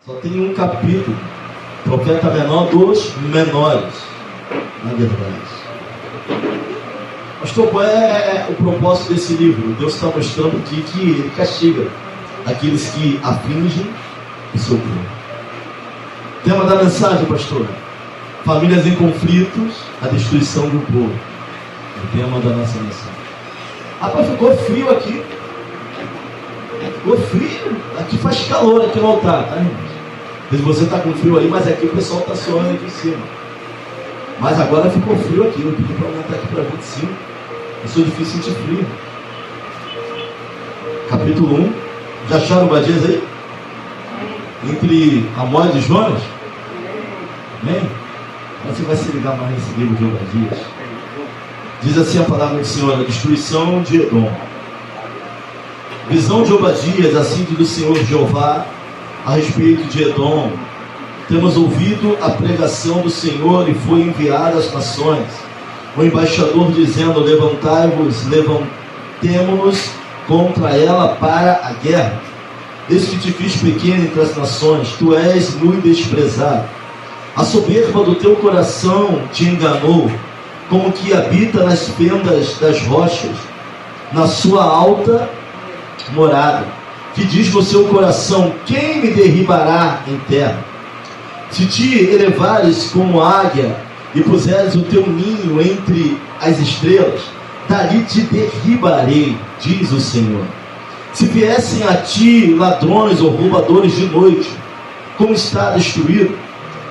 Só tem um capítulo. Profeta menor dos menores, na verdade. Pastor, qual é o propósito desse livro? Deus está mostrando aqui que Ele castiga aqueles que afligem o seu povo. Tema da mensagem, pastor: famílias em conflitos, a destruição do povo. O tema da nossa mensagem. Rapaz, ficou frio aqui. Ficou frio. Aqui faz calor aqui no altar, tá, irmãos? Você está com frio aí, mas aqui o pessoal está suando aqui em cima. Mas agora ficou frio aqui. Eu pedi para aumentar aqui para 25. Eu sou difícil sentir frio. Capítulo 1. Já acharam Obadias aí? Entre Amós e Jonas? Amém? Você vai se ligar mais nesse livro de Obadias. Diz assim a palavra do Senhor: a destruição de Edom. Visão de Obadias, assim diz o Senhor Jeová a respeito de Edom. Temos ouvido a pregação do Senhor e foi enviado às nações o embaixador dizendo: levantai-vos, levantemo-nos contra ela para a guerra. Eis que te fiz pequeno entre as nações, tu és muito desprezado. A soberba do teu coração te enganou, como que habita nas fendas das rochas, na sua alta morada, que diz no seu coração: quem me derribará em terra? Se te elevares como águia e puseres o teu ninho entre as estrelas, dali te derribarei, diz o Senhor. Se viessem a ti ladrões ou roubadores de noite, como está destruído,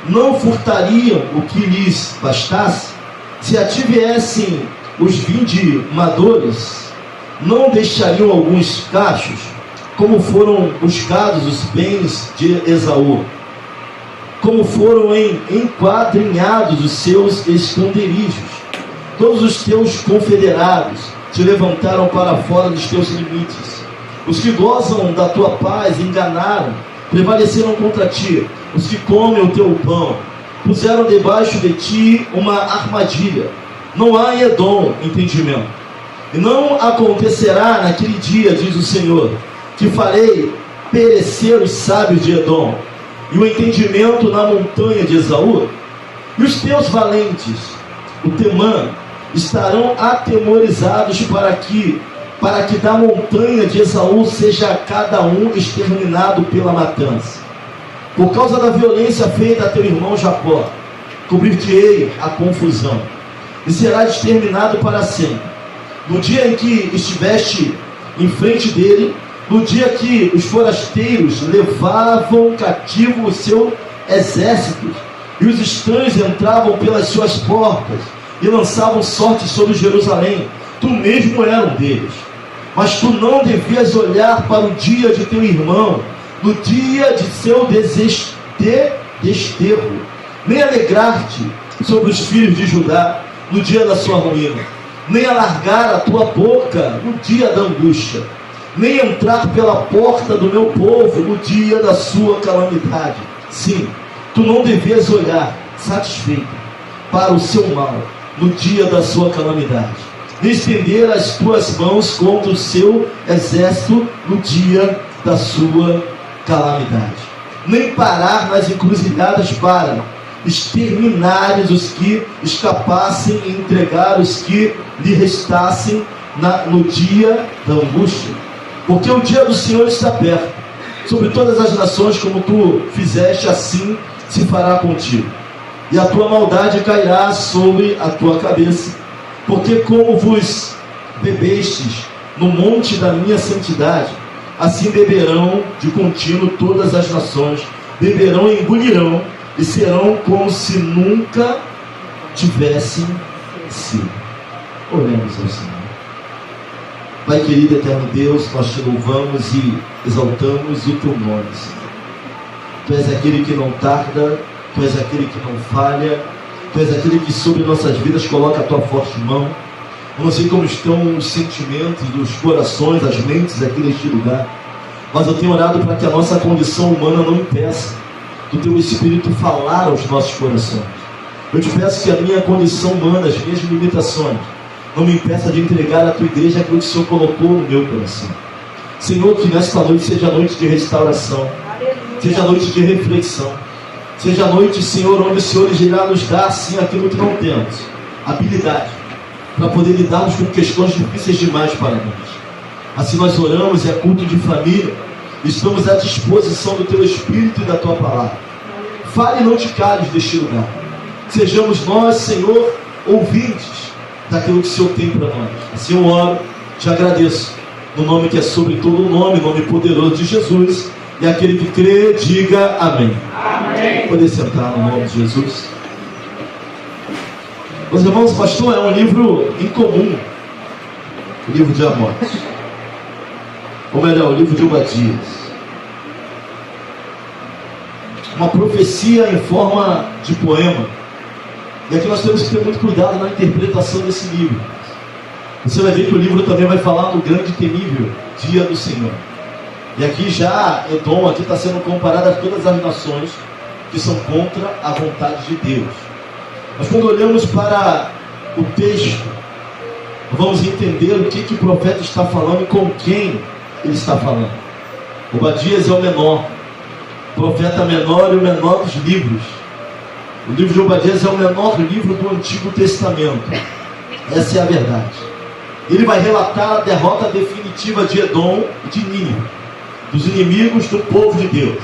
não furtariam o que lhes bastasse? Se a ti viessem os vindimadores, não deixariam alguns cachos, como foram buscados os bens de Esaú, como foram enquadrinhados os seus esconderijos. Todos os teus confederados te levantaram para fora dos teus limites. Os que gozam da tua paz enganaram, prevaleceram contra ti. Os que comem o teu pão puseram debaixo de ti uma armadilha. Não há em Edom entendimento. E não acontecerá naquele dia, diz o Senhor, que farei perecer os sábios de Edom e o entendimento na montanha de Esaú. E os teus valentes, o Temã, estarão atemorizados para que da montanha de Esaú seja cada um exterminado pela matança. Por causa da violência feita a teu irmão Jacó, cobrir-te-ei a confusão, e serás exterminado para sempre. No dia em que estiveste em frente dele, no dia que os forasteiros levavam cativo o seu exército, e os estranhos entravam pelas suas portas, e lançavam sorte sobre Jerusalém, tu mesmo era um deles. Mas tu não devias olhar para o dia de teu irmão, no dia de seu desterro, nem alegrar-te sobre os filhos de Judá, no dia da sua ruína, nem alargar a tua boca no dia da angústia, nem entrar pela porta do meu povo no dia da sua calamidade. Sim, tu não devias olhar satisfeito para o seu mal no dia da sua calamidade, nem estender as tuas mãos contra o seu exército no dia da sua calamidade, nem parar nas encruzilhadas para exterminares os que escapassem e entregar os que lhe restassem no dia da angústia. Porque o dia do Senhor está perto. Sobre todas as nações, como tu fizeste, assim se fará contigo. E a tua maldade cairá sobre a tua cabeça. Porque como vos bebestes no monte da minha santidade, assim beberão de contínuo todas as nações, beberão e engolirão, e serão como se nunca tivessem sido. Oremos ao Senhor. Pai querido, eterno Deus, nós te louvamos e exaltamos o teu nome, Senhor. Tu és aquele que não tarda, tu és aquele que não falha, tu és aquele que sobre nossas vidas coloca a tua forte mão. Eu não sei como estão os sentimentos dos corações, as mentes aqui neste lugar, mas eu tenho orado para que a nossa condição humana não impeça do teu Espírito falar aos nossos corações. Eu te peço que a minha condição humana, as minhas limitações, não me impeça de entregar à tua igreja aquilo que o Senhor colocou no meu coração. Senhor, que nesta noite seja a noite de restauração. Seja noite de reflexão. Seja noite, Senhor, onde o Senhor irá nos dar, assim, aquilo que não temos. Habilidade. Para poder lidarmos com questões difíceis demais para nós. Assim nós oramos, é culto de família. Estamos à disposição do Teu Espírito e da Tua Palavra. Fale e não te cales deste lugar. Sejamos nós, Senhor, ouvintes daquilo que o Senhor tem para nós. Assim eu oro, te agradeço. No nome que é sobre todo o nome, nome poderoso de Jesus. E aquele que crê, diga amém. Amém. Poder sentar no nome de Jesus. Meus irmãos, pastor, é um livro incomum. O livro de Amós. Ou melhor, o livro de Obadias. Uma profecia em forma de poema. E aqui nós temos que ter muito cuidado na interpretação desse livro. Você vai ver que o livro também vai falar no grande e temível dia do Senhor. E aqui já Edom aqui está sendo comparado a todas as nações que são contra a vontade de Deus. Mas quando olhamos para o texto, vamos entender o que o profeta está falando e com quem ele está falando. Obadias é o menor, o profeta menor e o menor dos livros. O livro de Obadias é o menor livro do Antigo Testamento. Essa é a verdade. Ele vai relatar a derrota definitiva de Edom e de Nínive, dos inimigos do povo de Deus.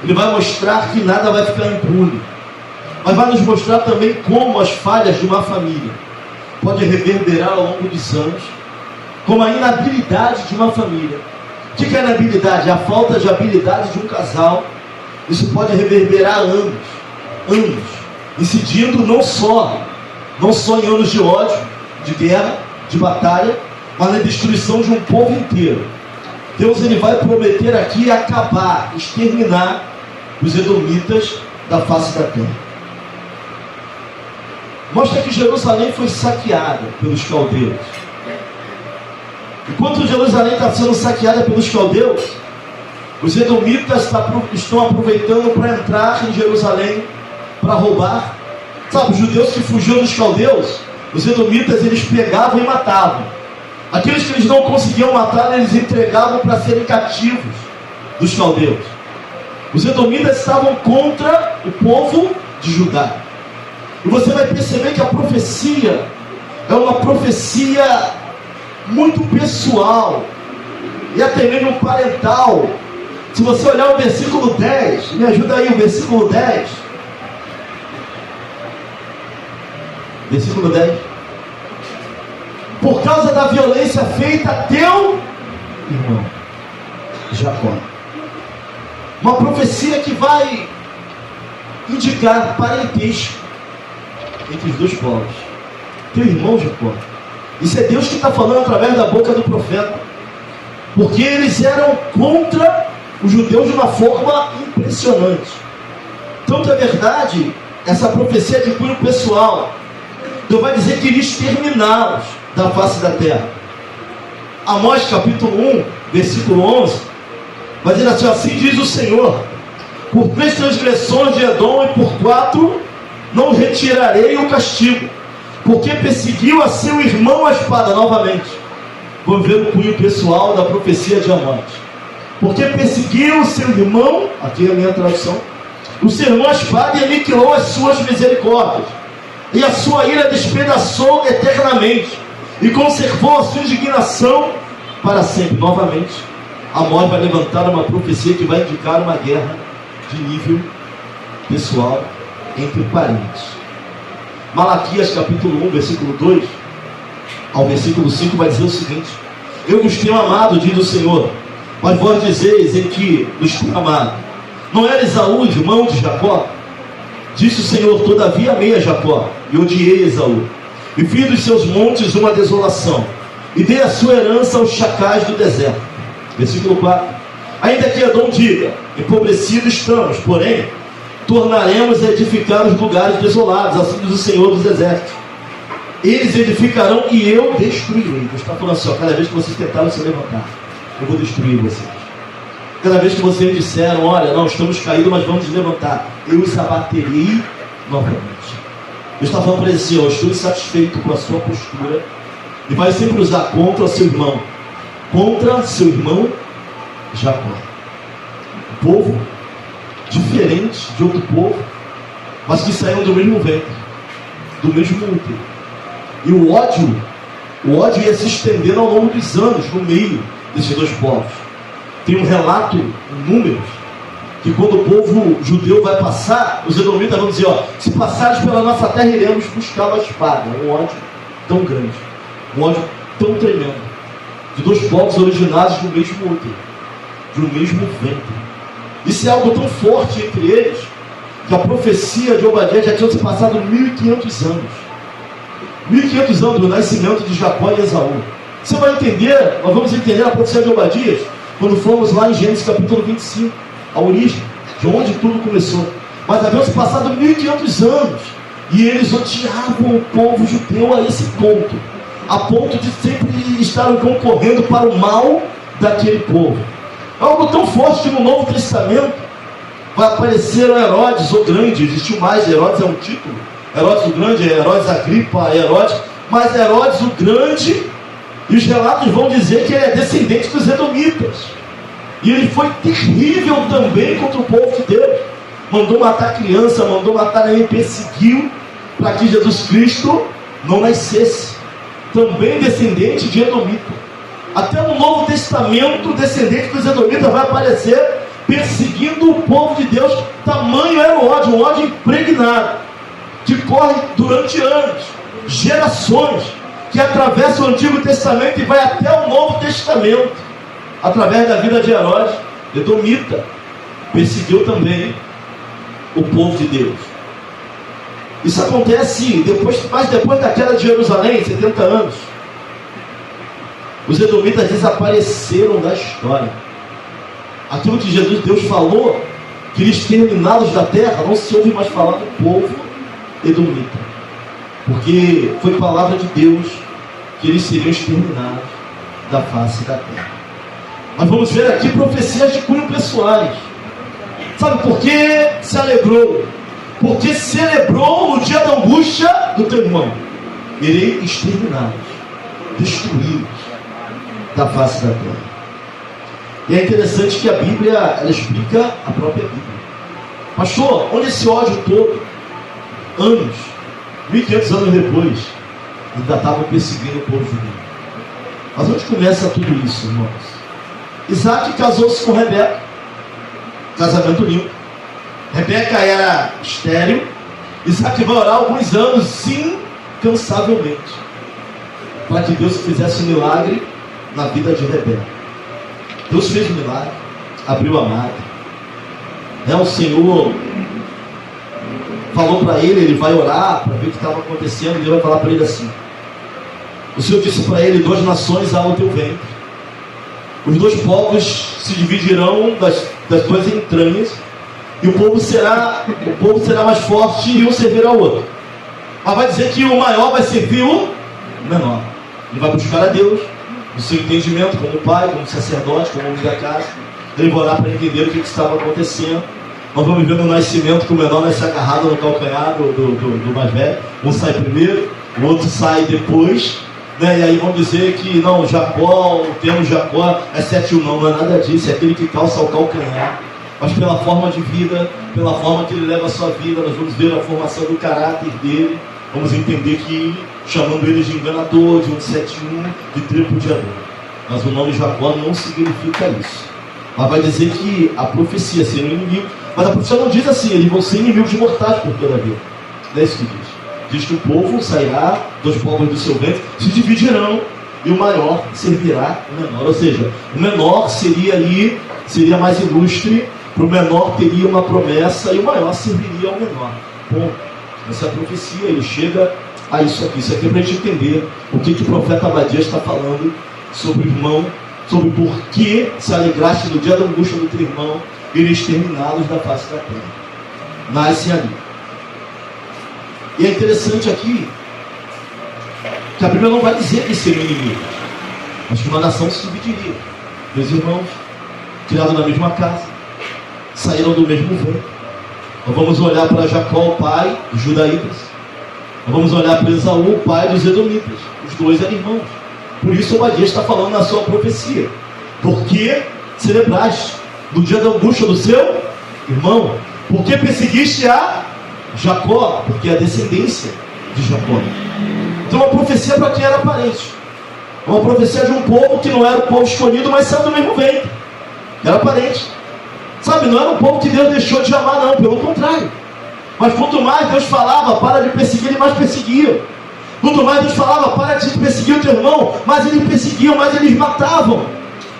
Ele vai mostrar que nada vai ficar impune, mas vai nos mostrar também como as falhas de uma família podem reverberar ao longo dos anos, como a inabilidade de uma família. O que é a inabilidade? A falta de habilidade de um casal. Isso pode reverberar anos, incidindo não só em anos de ódio, de guerra, de batalha, mas na destruição de um povo inteiro. Deus ele vai prometer aqui acabar, exterminar os edomitas da face da terra. Mostra que Jerusalém foi saqueada pelos caldeus. Enquanto Jerusalém está sendo saqueada pelos caldeus, os edomitas estão aproveitando para entrar em Jerusalém, para roubar. Sabe, os judeus que fugiam dos caldeus, os edomitas eles pegavam e matavam. Aqueles que eles não conseguiam matar, eles entregavam para serem cativos dos caldeus. Os edomitas estavam contra o povo de Judá. E você vai perceber que a profecia é uma profecia muito pessoal e até mesmo parental. Se você olhar o versículo 10, me ajuda aí, o versículo 10. Versículo 10. Por causa da violência feita a teu irmão Jacó. Uma profecia que vai indicar parentesco entre os dois povos. Teu irmão Jacó. Isso é Deus que está falando através da boca do profeta. Porque eles eram contra os judeus de uma forma impressionante. Tanto é verdade, essa profecia de cunho pessoal. Deus vai dizer que iria exterminá-los da face da terra. Amós capítulo 1, versículo 11, vai dizer assim: assim diz o Senhor, por 3 transgressões de Edom e por 4 não retirarei o castigo, porque perseguiu a seu irmão a espada. Novamente, vamos ver o cunho pessoal da profecia de Amós. Porque perseguiu o seu irmão, aqui é a minha tradução, o seu irmão a espada, e aniquilou as suas misericórdias, e a sua ira despedaçou eternamente, e conservou a sua indignação para sempre. Novamente, Amós vai levantar uma profecia que vai indicar uma guerra de nível pessoal entre parentes. Malaquias capítulo 1, versículo 2 ao versículo 5 vai dizer o seguinte: eu vos tenho amado, diz o Senhor, mas vós dizeis em que nos tenho amado. Não era Esaú, irmão de Jacó? Disse o Senhor: todavia amei a Jacó e odiei Esaú, e fiz dos seus montes uma desolação, e dei a sua herança aos chacais do deserto. Versículo 4. Ainda que Edom diga: empobrecidos estamos, porém tornaremos a edificar os lugares desolados, assim diz o Senhor dos exércitos. Eles edificarão e eu destruirei. Deus está falando assim: ó, cada vez que vocês tentarem se levantar, eu vou destruir vocês. Cada vez que vocês disseram: olha, não, estamos caídos, mas vamos nos levantar, eu os abaterei novamente. Deus está falando para ele assim: ó, estou insatisfeito com a sua postura, e vai sempre usar contra seu irmão Jacó. O povo diferentes de outro povo, mas que saíram do mesmo ventre, do mesmo útero. E o ódio ia se estendendo ao longo dos anos, no meio desses dois povos. Tem um relato em Números, que quando o povo judeu vai passar, os edomitas vão dizer, se passares pela nossa terra, iremos buscar a espada. Um ódio tão grande, um ódio tão tremendo, de dois povos originados do mesmo útero, do mesmo ventre. Isso é algo tão forte entre eles, que a profecia de Obadias já tinha se passado 1500 anos. 1500 anos do nascimento de Jacó e Esaú. Você vai entender, nós vamos entender a profecia de Obadias, quando formos lá em Gênesis capítulo 25, a origem, de onde tudo começou. Mas haviam se passado 1500 anos, e eles odiavam o povo judeu a esse ponto, a ponto de sempre estarem concorrendo para o mal daquele povo. É algo tão forte que no Novo Testamento vai aparecer o Herodes o Grande. Existiu mais, Herodes é um título, Herodes o Grande, Herodes Agripa, Herodes, mas Herodes o Grande, e os relatos vão dizer que ele é descendente dos edomitas, e ele foi terrível também contra o povo de Deus, mandou matar criança, mandou matar ninguém, perseguiu para que Jesus Cristo não nascesse, também descendente de edomita. Até no Novo Testamento, o descendente dos edomitas vai aparecer perseguindo o povo de Deus. Tamanho era o ódio, um ódio impregnado, que corre durante anos, gerações, que atravessa o Antigo Testamento e vai até o Novo Testamento, através da vida de Herodes, edomita, perseguiu também o povo de Deus. Isso acontece depois da queda de Jerusalém, 70 anos. Os edomitas desapareceram da história. Aquilo que Deus falou, que eles exterminados da terra, não se ouve mais falar do povo edomita, porque foi palavra de Deus que eles seriam exterminados da face da terra. Mas vamos ver aqui profecias de cunho pessoais. Sabe por que se alegrou? Porque celebrou no dia da angústia do teu irmão. Irei exterminá-los, destruí-los da face da terra. E é interessante que a Bíblia, ela explica a própria Bíblia. Pastor, onde esse ódio todo? Anos, 1500 anos depois, ainda estavam perseguindo o povo judeu. Mas onde começa tudo isso, irmãos? Isaac casou-se com Rebeca, casamento limpo. Rebeca era estéril. Isaac vai orar alguns anos incansavelmente para que Deus fizesse um milagre na vida de Rebeca. Deus fez um milagre, abriu a madre. O Senhor falou para ele vai orar para ver o que estava acontecendo, e Deus vai falar para ele assim: o Senhor disse para ele, 2 nações há no teu ventre, os 2 povos se dividirão das 2 entranhas, e o povo será mais forte e um servirá ao outro. Mas vai dizer que o maior vai servir o menor. Ele vai buscar a Deus, no seu entendimento, como pai, como sacerdote, como homem da casa. Ele vai orar para entender o que estava acontecendo. Nós vamos ver no nascimento que o menor nasce agarrado no calcanhar do mais velho. Um sai primeiro, o outro sai depois, né? E aí vão dizer que não, Jacó, o termo Jacó é 7-1. Não é nada disso, é aquele que calça o calcanhar. Mas pela forma de vida, pela forma que ele leva a sua vida, nós vamos ver a formação do caráter dele. Vamos entender que, chamando ele de enganador, de 7-1, de tripudiador. Mas o nome Jacó não significa isso. Mas vai dizer que a profecia seria um inimigo. Mas a profecia não diz assim, eles vão ser inimigos mortais por toda a vida. Não é isso que diz. Diz que o povo sairá, 2 povos do seu ventre, se dividirão, e o maior servirá o menor. Ou seja, o menor seria mais ilustre, para o menor teria uma promessa, e o maior serviria ao menor. Bom, essa é a profecia, ele chega a isso aqui. Isso aqui é para a gente entender o que o profeta Obadias está falando sobre o irmão, sobre por que se alegraste no dia da angústia do teu irmão, e exterminados da face da terra. Nasce ali. E é interessante aqui que a Bíblia não vai dizer que seriam inimigos, mas que uma nação se dividiria. 2 irmãos, criados na mesma casa, saíram do mesmo ventre. Nós vamos olhar para Jacó, o pai dos judaítas. Nós vamos olhar para Esaú, o pai dos edomitas. Os 2 eram irmãos. Por isso Obadias está falando na sua profecia. Porque celebraste no dia da angústia do seu Irmão, por que perseguiste a Jacó? Porque é a descendência de Jacó. Então uma profecia para quem era parente. Uma profecia de um povo que não era o povo escolhido, mas saiu do mesmo ventre. Era parente. Sabe, não era um povo que Deus deixou de amar, não, pelo contrário. Mas quanto mais Deus falava, para de perseguir, ele mais perseguia. Quanto mais Deus falava, para de perseguir o teu irmão, mais eles perseguiam, mais eles matavam.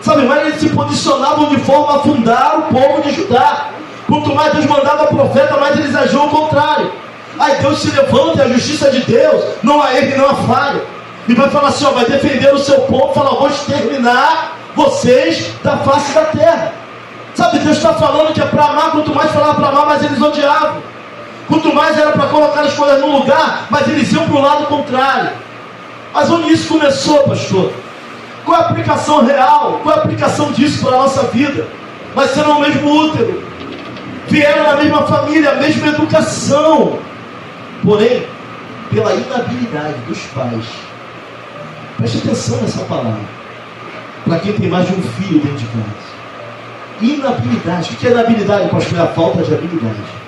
Sabe, mais eles se posicionavam de forma a fundar o povo de Judá. Quanto mais Deus mandava profeta, mais eles agiam ao contrário. Aí Deus se levanta, e a justiça de Deus, não há erro e não há falha. E vai falar assim, ó, vai defender o seu povo, falar, vou exterminar vocês da face da terra. Sabe, Deus está falando que é para amar, quanto mais falava para amar, mais eles odiavam. Quanto mais era para colocar as coisas no lugar, mas eles iam para o lado contrário. Mas onde isso começou, pastor? Qual é a aplicação real? Qual é a aplicação disso para a nossa vida? Nasceram no mesmo útero, vieram na mesma família, a mesma educação. Porém, pela inabilidade dos pais, preste atenção nessa palavra, para quem tem mais de um filho dentro de casa. Inabilidade. O que é inabilidade, pastor? É a falta de habilidade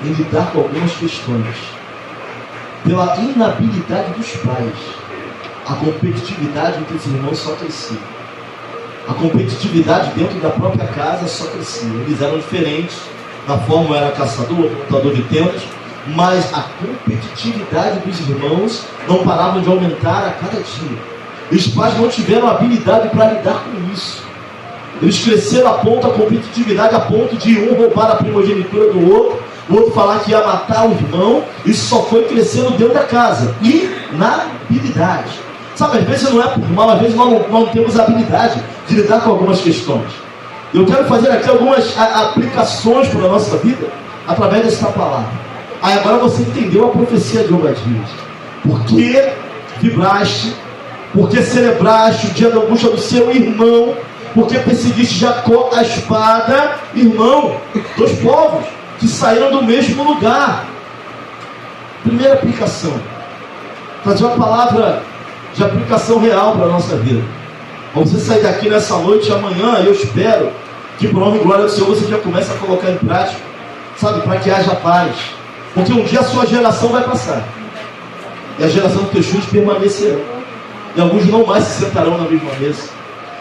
em lidar com algumas questões. Pela inabilidade dos pais, a competitividade entre os irmãos só crescia. A competitividade dentro da própria casa só crescia. Eles eram diferentes, na forma era caçador, montador de tendas, mas a competitividade dos irmãos não parava de aumentar a cada dia. Os pais não tiveram habilidade para lidar com isso. Eles cresceram a competitividade a ponto de um roubar a primogenitura do outro, o outro falar que ia matar o irmão. Isso só foi crescendo dentro da casa. Inabilidade. Sabe, às vezes não é por mal, às vezes nós não temos habilidade de lidar com algumas questões. Eu quero fazer aqui algumas aplicações para a nossa vida através dessa palavra. Aí agora você entendeu a profecia de Obadias. Por que vibraste? Por que celebraste o dia da angústia do seu irmão? Por que perseguiste Jacó a espada? Irmão, dois povos que saíram do mesmo lugar. Primeira aplicação. Trazer uma palavra de aplicação real para a nossa vida. Para você sair daqui nessa noite e amanhã, eu espero que por nome e glória do Senhor você já comece a colocar em prática, sabe, para que haja paz. Porque um dia a sua geração vai passar. E a geração dos teus filhos permanecerão. E alguns não mais se sentarão na mesma mesa.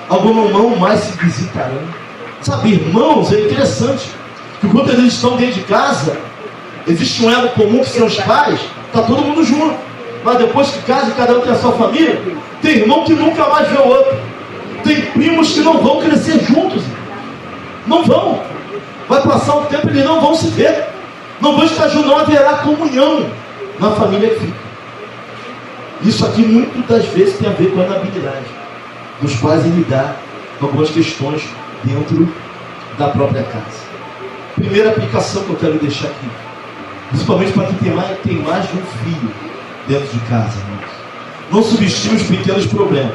Alguns não mais se visitarão. Sabe, irmãos, é interessante que quando eles estão dentro de casa, existe um elo comum que são os pais, está todo mundo junto. Mas depois que casa, cada um tem a sua família, tem irmão que nunca mais vê o outro. Tem primos que não vão crescer juntos. Não vão. Vai passar um tempo e eles não vão se ver. Não vão estar juntos, não haverá comunhão na família que fica. Isso aqui muitas das vezes tem a ver com a inabilidade dos pais em lidar com algumas questões dentro da própria casa. Primeira aplicação que eu quero deixar aqui, principalmente para quem tem mais de um filho dentro de casa, irmãos. Não subestime os pequenos problemas,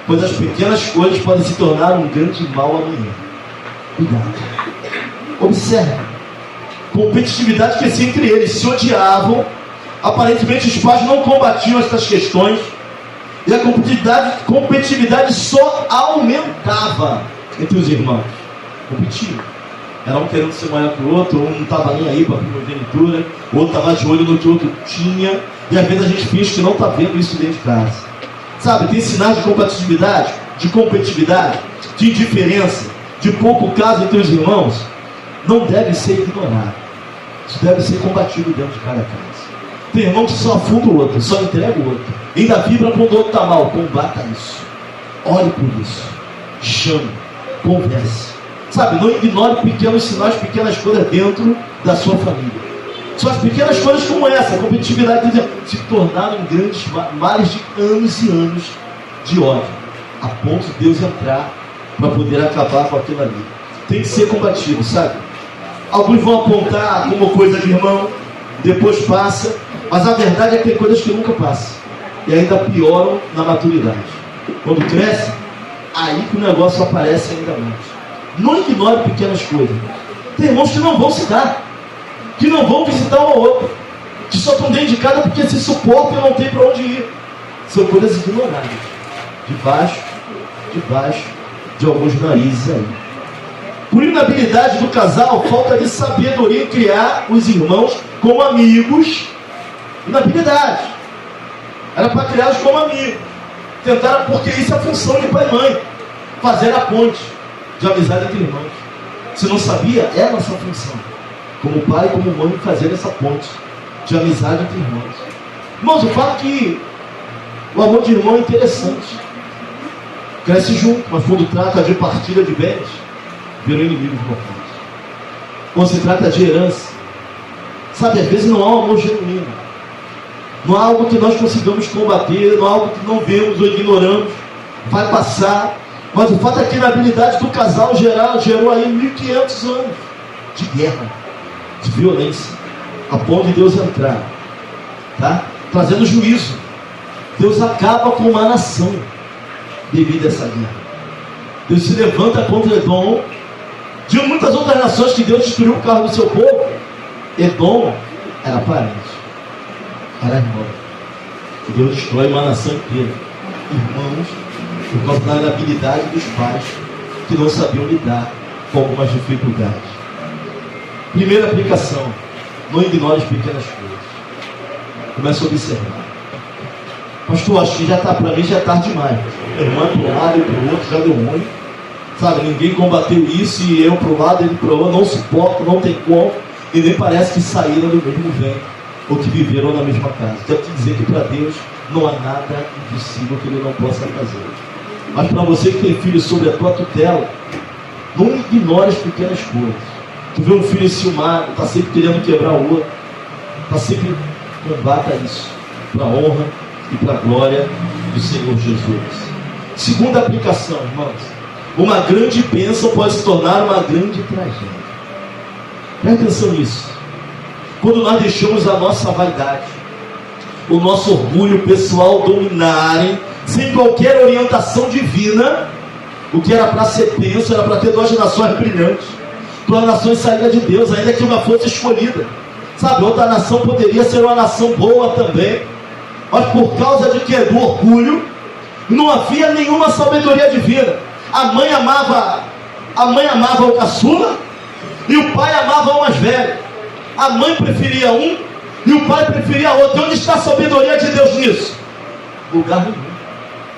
pois as pequenas coisas podem se tornar um grande mal amanhã. Cuidado. Observe. Competitividade crescia entre eles, se odiavam. Aparentemente os pais não combatiam essas questões. E a competitividade só aumentava entre os irmãos. Competiam. Era um querendo ser maior que o outro, um não estava nem aí para a primogenitura, o outro estava de olho no que o outro tinha. E às vezes a gente finge que não está vendo isso dentro de casa. Sabe, tem sinais de competitividade, de indiferença, de pouco caso entre os irmãos. Não deve ser ignorado. Isso deve ser combatido dentro de cada casa. Tem irmão que só afunda o outro, só entrega o outro. Ainda vibra quando o outro está mal. Combata isso. Ore por isso. Chame. Converse. Sabe, não ignore pequenos sinais, pequenas coisas dentro da sua família. São as pequenas coisas como essa, a competitividade se tornaram grandes males de anos e anos de ódio. A ponto de Deus entrar para poder acabar com aquilo ali. Tem que ser combatido, sabe? Alguns vão apontar como coisa de irmão, depois passa, mas a verdade é que tem coisas que nunca passam e ainda pioram na maturidade. Quando cresce, aí que o negócio aparece ainda mais. Não ignore pequenas coisas. Tem irmãos que não vão se dar, que não vão visitar um ao outro, que só estão dentro de casa porque se suportam e não tem para onde ir. São coisas ignoradas, debaixo de alguns narizes aí. Por inabilidade do casal, falta de sabedoria em criar os irmãos como amigos. Inabilidade. Era para criá-los como amigos. Tentaram, porque isso é a função de pai e mãe. Fazer a ponte de amizade entre irmãos. Se não sabia, é a nossa função. Como pai e como mãe, fazer essa ponte de amizade entre irmãos. Irmãos, eu falo que o amor de irmão é interessante. Cresce junto, mas quando trata de partilha de bens, viram inimigos mortais. Quando se trata de herança, sabe, às vezes não há um amor genuíno. Não há algo que nós consigamos combater, não há algo que não vemos ou ignoramos. Vai passar. Mas o fato é que na habilidade do casal gerou aí 1500 anos de guerra, de violência, a ponto de Deus entrar, tá? Trazendo juízo. Deus acaba com uma nação devido a essa guerra. Deus se levanta contra Edom. De muitas outras nações que Deus destruiu o carro do seu povo, Edom era parente, era irmão. E Deus destrói uma nação inteira. Irmãos, por causa da inabilidade dos pais que não sabiam lidar com algumas dificuldades. Primeira aplicação: não ignore as pequenas coisas. Comece a observar. Pastor, acho que já está, para mim já é tarde demais. Meu irmão para um lado e para o outro, já deu ruim. Sabe, ninguém combateu isso e eu para o lado, ele para o outro, não suporto, não tem como. E nem parece que saíram do mesmo vento ou que viveram na mesma casa. Quero te dizer que para Deus não há nada impossível que Ele não possa fazer. Mas para você que tem filho sob a tua tutela, não ignore as pequenas coisas. Tu vê um filho enciumado, está sempre querendo quebrar o outro, está sempre, combata isso, para a honra e para a glória do Senhor Jesus. Segunda aplicação, irmãos: uma grande bênção pode se tornar uma grande tragédia. Presta atenção nisso. Quando nós deixamos a nossa vaidade, o nosso orgulho pessoal dominarem, sem qualquer orientação divina, o que era para ser bênção, era para ter duas nações brilhantes, duas nações saídas de Deus, ainda que uma fosse escolhida. Sabe, outra nação poderia ser uma nação boa também, mas por causa de que? Do orgulho, não havia nenhuma sabedoria divina. A mãe amava o caçula e o pai amava o mais velho. A mãe preferia um e o pai preferia outro. E onde está a sabedoria de Deus nisso? Lugar nenhum.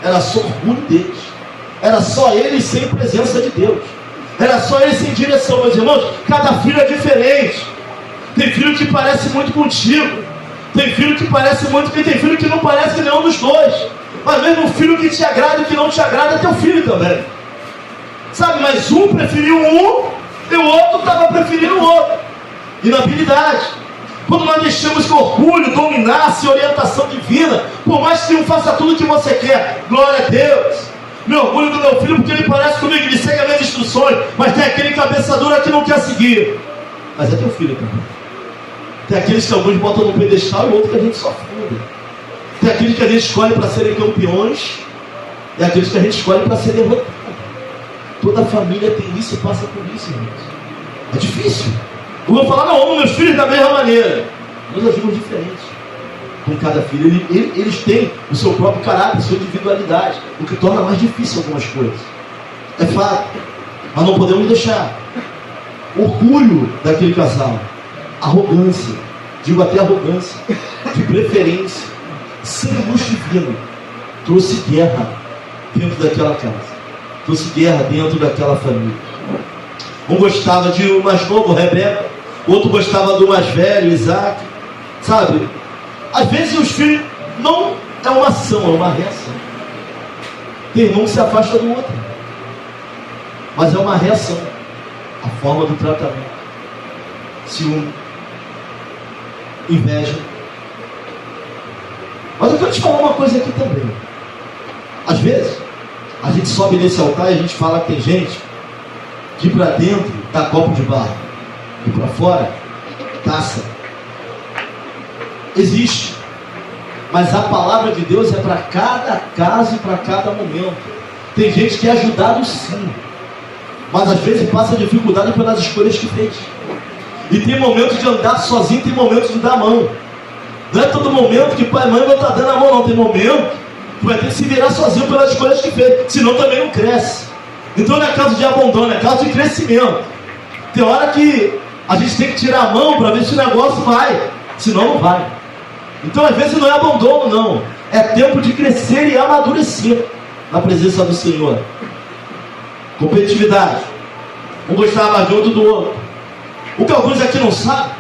Era só orgulho deles. Era só eles sem presença de Deus. Era só eles sem direção. Meus irmãos, cada filho é diferente. Tem filho que parece muito contigo, tem filho que parece muito, tem filho que não parece nenhum dos dois. Mas mesmo o filho que te agrada e que não te agrada é teu filho também. Sabe, mas um preferiu um e o outro estava preferindo o outro. Inabilidade. Quando nós deixamos que o orgulho dominasse a orientação divina, por mais que um faça tudo o que você quer, glória a Deus. Meu orgulho do meu filho, porque ele parece comigo, ele segue as minhas instruções, mas tem aquele cabeça dura que não quer seguir. Mas é teu filho também. Tem aqueles que alguns botam no pedestal e outros que a gente só funda. Tem aqueles que a gente escolhe para serem campeões e aqueles que a gente escolhe para ser derrotado. Toda família tem isso e passa por isso, irmãos. É difícil. Eu vou falar, não, amo meus filhos da mesma maneira. Nós agimos diferentes com cada filho. Eles têm o seu próprio caráter, a sua individualidade, o que torna mais difícil algumas coisas. É fato. Mas não podemos deixar. Orgulho daquele casal, arrogância, digo até arrogância, de preferência, sem luz divina, trouxe guerra dentro daquela casa, trouxe guerra dentro daquela família. Um gostava de um mais novo, Rebeca, o outro gostava do mais velho, Isaac. Sabe, às vezes os filhos não é uma ação, é uma reação. Tem irmão que se afasta do outro, mas é uma reação. A forma do tratamento, ciúme, inveja. Mas eu quero te falar uma coisa aqui também. Às vezes, a gente sobe nesse altar e a gente fala que tem gente que para dentro dá copo de barro e para fora, taça. Existe. Mas a palavra de Deus é para cada caso e para cada momento. Tem gente que é ajudado sim, mas às vezes passa dificuldade pelas escolhas que fez. E tem momentos de andar sozinho, tem momentos de dar a mão. Não é todo momento que pai e mãe vão estar dando a mão, não. Tem momento que vai ter que se virar sozinho pelas escolhas que fez, senão também não cresce. Então não é caso de abandono, é caso de crescimento. Tem hora que a gente tem que tirar a mão para ver se o negócio vai, senão não vai. Então às vezes não é abandono não, é tempo de crescer e amadurecer na presença do Senhor. Competitividade, um gostar mais de outro do outro. O que alguns aqui não sabem,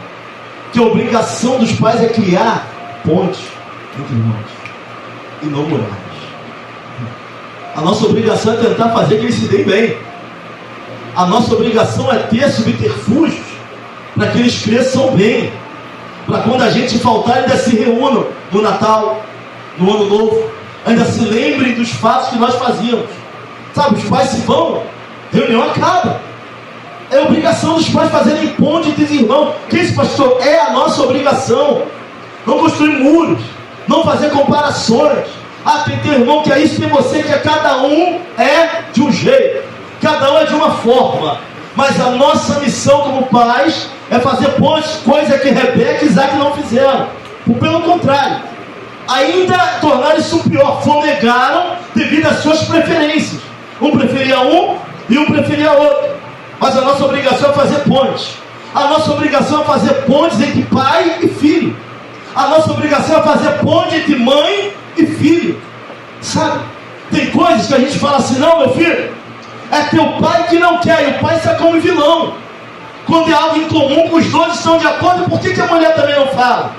que a obrigação dos pais é criar pontes entre irmãos e não muralhas. A nossa obrigação é tentar fazer que eles se deem bem. A nossa obrigação é ter subterfúgios para que eles cresçam bem, para quando a gente faltar ainda se reúnam no Natal, no Ano Novo, ainda se lembrem dos fatos que nós fazíamos. Sabe, os pais se vão, reunião acaba. É obrigação dos pais fazerem ponte entre os irmãos. Que isso, pastor? É a nossa obrigação. Não construir muros, não fazer comparações. Ah, tem teu irmão que é isso, tem você que é, cada um é de um jeito, cada um é de uma forma. Mas a nossa missão como pais é fazer pontes, coisa que Rebeca e Isaac não fizeram. Pelo contrário, ainda tornaram isso pior, fomegaram devido às suas preferências. Um preferia um e um preferia outro. Mas a nossa obrigação é fazer pontes. A nossa obrigação é fazer pontes entre pai e filho. A nossa obrigação é fazer ponte entre mãe e filho. Sabe? Tem coisas que a gente fala assim: não, meu filho, é teu pai que não quer, e o pai sai como vilão. Quando é algo em comum, que os dois estão de acordo, por que a mulher também não fala?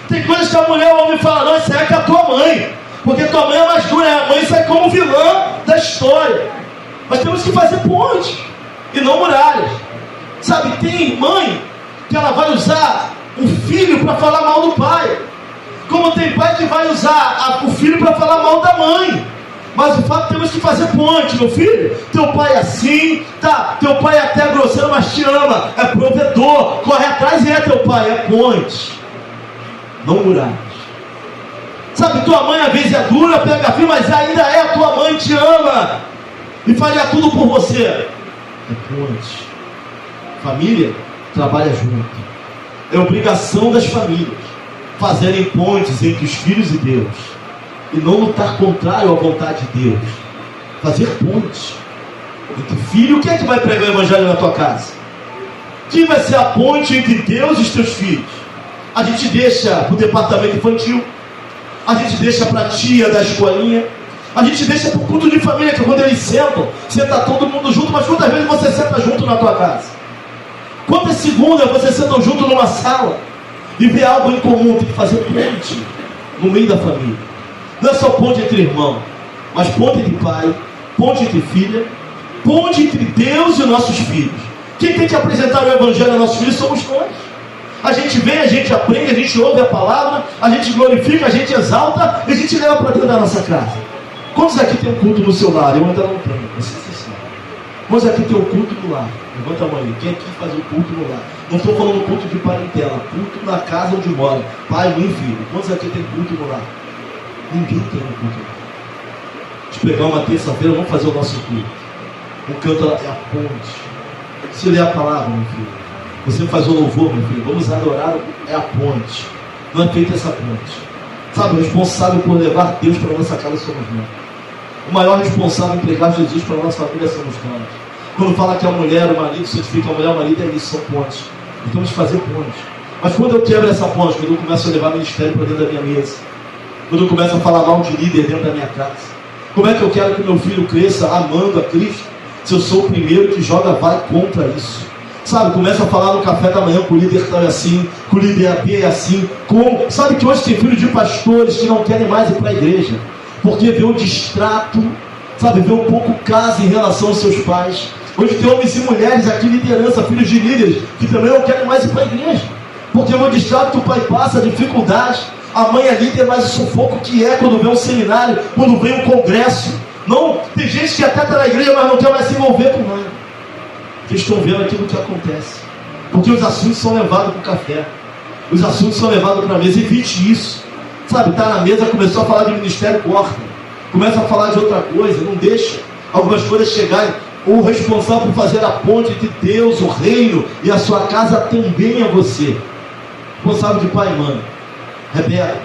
Tem coisas que a mulher ou o homem fala: não, isso aí é com a tua mãe, porque tua mãe é mais dura, a mãe sai como vilã da história. Mas temos que fazer ponte e não muralhas. Sabe, tem mãe que ela vai usar o filho para falar mal do pai, como tem pai que vai usar o filho para falar mal da mãe. Mas o fato, temos que fazer ponte, meu filho. Teu pai é assim, tá? Teu pai é até grosseiro, mas te ama, é provedor, corre atrás e é teu pai, é ponte, não muralhas. Sabe, tua mãe às vezes é dura, pega filho, mas ainda é a tua mãe, te ama e faria tudo por você. É ponte. Família trabalha junto. É obrigação das famílias fazerem pontes entre os filhos e Deus, e não lutar contrário à vontade de Deus. Fazer pontes entre filho. Quem é que vai pregar o evangelho na tua casa? Quem vai ser a ponte entre Deus e os teus filhos? A gente deixa para o departamento infantil, a gente deixa para a tia da escolinha, a gente deixa para o culto de família, que quando eles sentam, senta todo mundo junto. Mas quantas vezes você senta junto na tua casa? Quantas segundas você senta junto numa sala e vê algo em comum? Tem que fazer ponte no meio da família. Não é só ponte entre irmãos, mas ponte entre pai, ponte entre filha, ponte entre Deus e os nossos filhos. Quem tem que apresentar o evangelho aos nossos filhos somos nós. A gente vem, a gente aprende, a gente ouve a palavra, a gente glorifica, a gente exalta e a gente leva para dentro da nossa casa. Quantos aqui tem um culto no seu lar? Eu ainda não tenho, é sincero. Quantos aqui tem um culto no lar? Levanta a mão aí. Quem aqui faz um culto no lar? Não estou falando culto de parentela, culto na casa onde mora, pai, mãe e filho. Quantos aqui tem culto no lar? Ninguém tem um culto no lar. Vamos pegar uma terça-feira, vamos fazer o nosso culto. O canto é a ponte. Você lê a palavra, meu filho. Você faz o louvor, meu filho. Vamos adorar, é a ponte. Não é feita essa ponte. Sabe, o responsável por levar Deus para a nossa casa somos nós. O maior responsável em pregar Jesus para a nossa família somos nós. Quando fala que a mulher, o marido, certifica a mulher, o marido, é isso, são pontes. Então temos que fazer pontes. Mas quando eu quebro essa ponte, quando eu começo a levar ministério para dentro da minha mesa, quando eu começo a falar mal de líder dentro da minha casa, como é que eu quero que meu filho cresça amando a Cristo, se eu sou o primeiro que joga vai contra isso? Sabe, começa a falar no café da manhã que o líder tal é assim, que o líder AB é assim. Sabe que hoje tem filho de pastores que não querem mais ir para a igreja, porque vê o distrato, sabe, vê um pouco caso em relação aos seus pais. Hoje tem homens e mulheres aqui, liderança, filhos de líderes, que também não querem mais ir para a igreja, porque vê o distrato que o pai passa, a dificuldade. A mãe é líder, mas o sufoco que é quando vê um seminário, quando vê um congresso. Não, tem gente que até está na igreja, mas não quer mais se envolver com nada, porque estão vendo aquilo que acontece, porque os assuntos são levados para o café, os assuntos são levados para a mesa. Evite isso. Sabe, está na mesa, começou a falar de ministério, corta. Começa a falar de outra coisa, não deixa algumas coisas chegarem. O responsável por fazer a ponte entre Deus, o reino e a sua casa também é você. Responsável de pai e mãe. Rebeca,